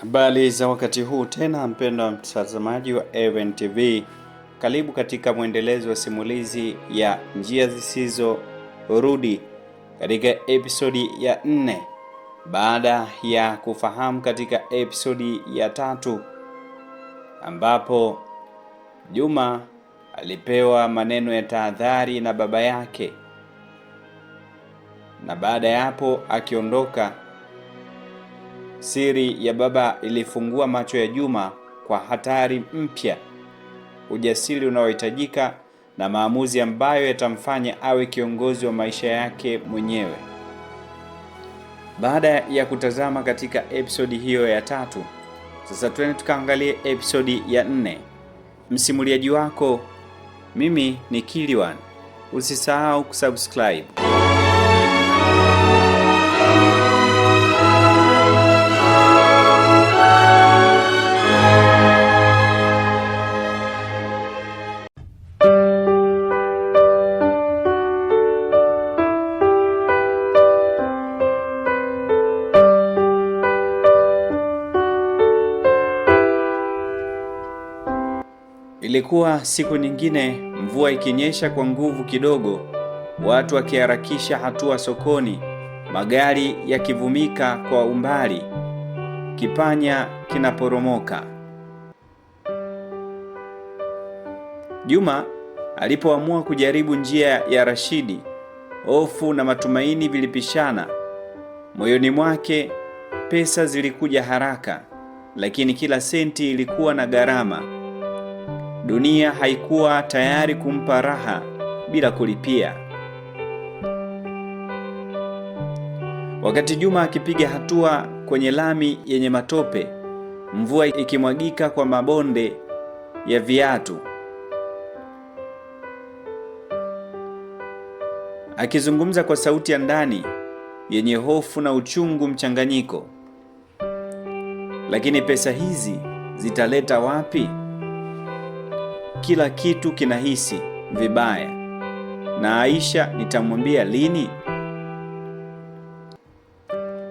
Habari za wakati huu tena, mpendwa mtazamaji wa Even TV. Karibu katika mwendelezo wa simulizi ya Njia Zisizorudi katika episodi ya 4, baada ya kufahamu katika episodi ya 3 ambapo Juma alipewa maneno ya tahadhari na baba yake, na baada ya hapo akiondoka, siri ya baba ilifungua macho ya Juma kwa hatari mpya, ujasiri unaohitajika na maamuzi ambayo yatamfanya awe kiongozi wa maisha yake mwenyewe. Baada ya kutazama katika episodi hiyo ya 3, sasa twende tukaangalie episodi ya 4. Msimuliaji wako mimi ni Kiliwan. Usisahau kusubscribe. Ilikuwa siku nyingine, mvua ikinyesha kwa nguvu kidogo, watu wakiharakisha hatua sokoni, magari yakivumika kwa umbali, kipanya kinaporomoka. Juma alipoamua kujaribu njia ya Rashidi, hofu na matumaini vilipishana. Moyoni mwake pesa zilikuja haraka, lakini kila senti ilikuwa na gharama. Dunia haikuwa tayari kumpa raha bila kulipia. Wakati Juma akipiga hatua kwenye lami yenye matope, mvua ikimwagika kwa mabonde ya viatu, akizungumza kwa sauti ya ndani yenye hofu na uchungu mchanganyiko, lakini pesa hizi zitaleta wapi? Kila kitu kinahisi vibaya, na Aisha nitamwambia lini?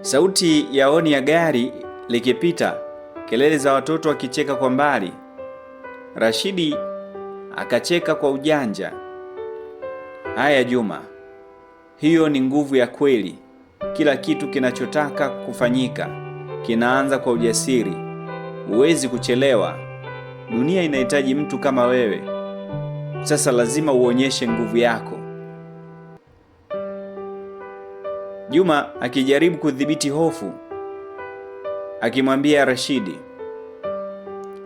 Sauti ya honi ya gari likipita, kelele za watoto wakicheka kwa mbali. Rashidi akacheka kwa ujanja. Haya Juma, hiyo ni nguvu ya kweli. Kila kitu kinachotaka kufanyika kinaanza kwa ujasiri. Huwezi kuchelewa. Dunia inahitaji mtu kama wewe. Sasa lazima uonyeshe nguvu yako. Juma akijaribu kudhibiti hofu, akimwambia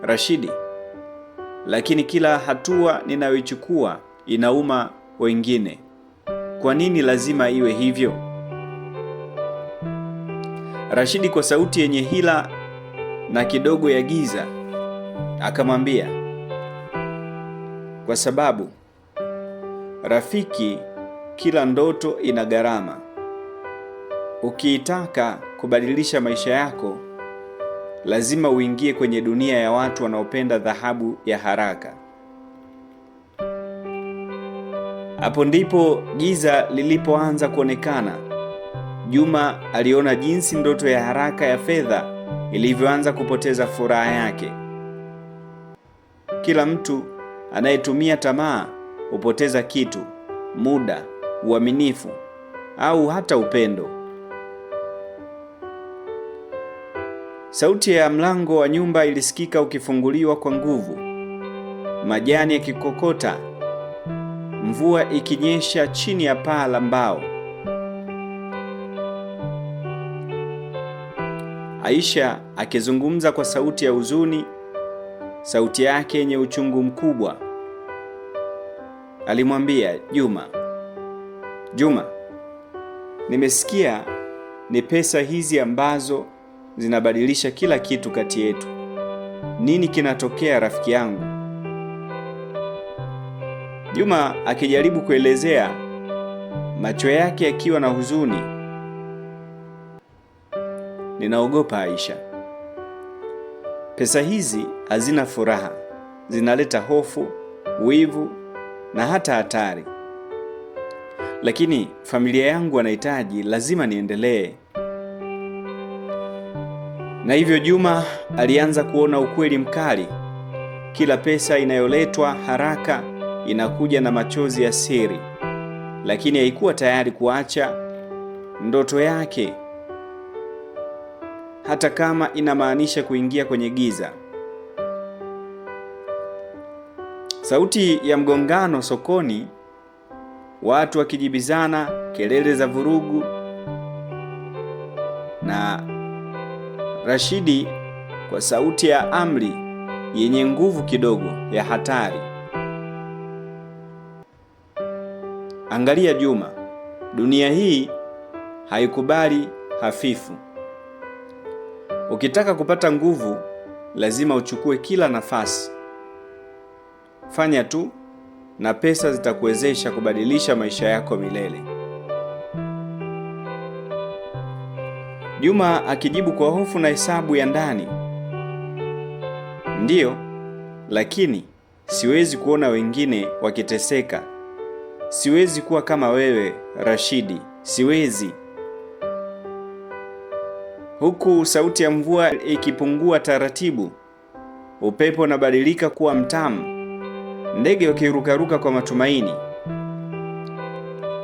Rashidi, lakini kila hatua ninayoichukua inauma wengine. Kwa nini lazima iwe hivyo? Rashidi kwa sauti yenye hila na kidogo ya giza akamwambia, kwa sababu rafiki, kila ndoto ina gharama. Ukiitaka kubadilisha maisha yako, lazima uingie kwenye dunia ya watu wanaopenda dhahabu ya haraka. Hapo ndipo giza lilipoanza kuonekana. Juma aliona jinsi ndoto ya haraka ya fedha ilivyoanza kupoteza furaha yake. Kila mtu anayetumia tamaa hupoteza kitu: muda, uaminifu, au hata upendo. Sauti ya mlango wa nyumba ilisikika ukifunguliwa kwa nguvu, majani yakikokota, mvua ikinyesha chini ya paa la mbao. Aisha akizungumza kwa sauti ya huzuni, sauti yake yenye uchungu mkubwa, alimwambia Juma, nimesikia ni pesa hizi ambazo zinabadilisha kila kitu kati yetu. Nini kinatokea rafiki yangu? Juma akijaribu kuelezea, macho yake yakiwa na huzuni. Ninaogopa Aisha. Pesa hizi hazina furaha, zinaleta hofu, wivu na hata hatari. Lakini familia yangu wanahitaji, lazima niendelee. Na hivyo Juma alianza kuona ukweli mkali. Kila pesa inayoletwa haraka inakuja na machozi ya siri, lakini haikuwa tayari kuacha ndoto yake, hata kama inamaanisha kuingia kwenye giza. Sauti ya mgongano sokoni, watu wakijibizana, kelele za vurugu, na Rashidi kwa sauti ya amri yenye nguvu kidogo ya hatari. Angalia Juma, dunia hii haikubali hafifu. Ukitaka kupata nguvu, lazima uchukue kila nafasi. Fanya tu na pesa zitakuwezesha kubadilisha maisha yako milele. Juma akijibu kwa hofu na hesabu ya ndani, ndiyo, lakini siwezi kuona wengine wakiteseka. Siwezi kuwa kama wewe Rashidi, siwezi. Huku sauti ya mvua ikipungua taratibu, upepo unabadilika kuwa mtamu, ndege wakirukaruka kwa matumaini.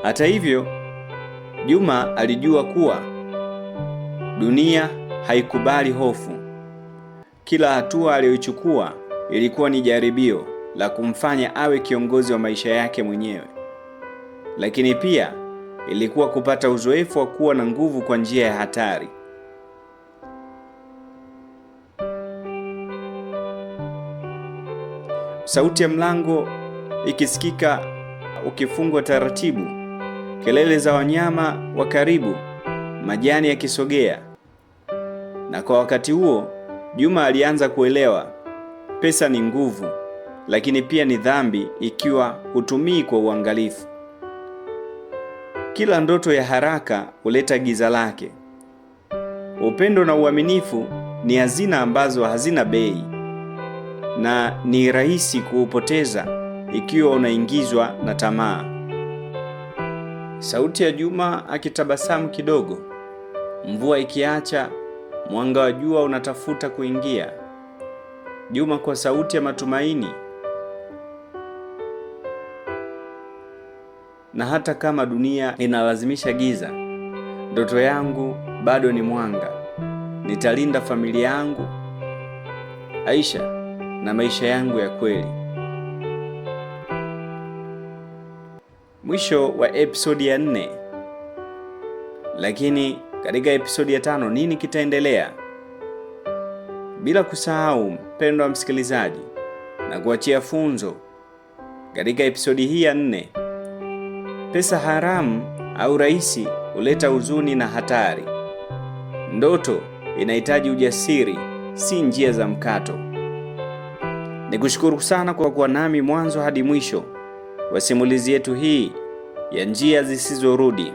Hata hivyo, Juma alijua kuwa dunia haikubali hofu. Kila hatua aliyochukua ilikuwa ni jaribio la kumfanya awe kiongozi wa maisha yake mwenyewe, lakini pia ilikuwa kupata uzoefu wa kuwa na nguvu kwa njia ya hatari. Sauti ya mlango ikisikika ukifungwa taratibu, kelele za wanyama wa karibu, majani yakisogea. Na kwa wakati huo, Juma alianza kuelewa, pesa ni nguvu, lakini pia ni dhambi ikiwa hutumii kwa uangalifu. Kila ndoto ya haraka huleta giza lake. Upendo na uaminifu ni hazina ambazo hazina bei, na ni rahisi kuupoteza ikiwa unaingizwa na tamaa. Sauti ya Juma akitabasamu kidogo, mvua ikiacha, mwanga wa jua unatafuta kuingia. Juma kwa sauti ya matumaini, na hata kama dunia inalazimisha giza, ndoto yangu bado ni mwanga. Nitalinda familia yangu, Aisha, na maisha yangu ya kweli. Mwisho wa episodi ya 4. Lakini katika episodi ya 5 nini kitaendelea? Bila kusahau, mpendwa msikilizaji, na kuachia funzo katika episodi hii ya 4. Pesa haramu au rahisi huleta huzuni na hatari. Ndoto inahitaji ujasiri, si njia za mkato. Nikushukuru sana kwa kuwa nami mwanzo hadi mwisho wa simulizi yetu hii ya Njia Zisizorudi.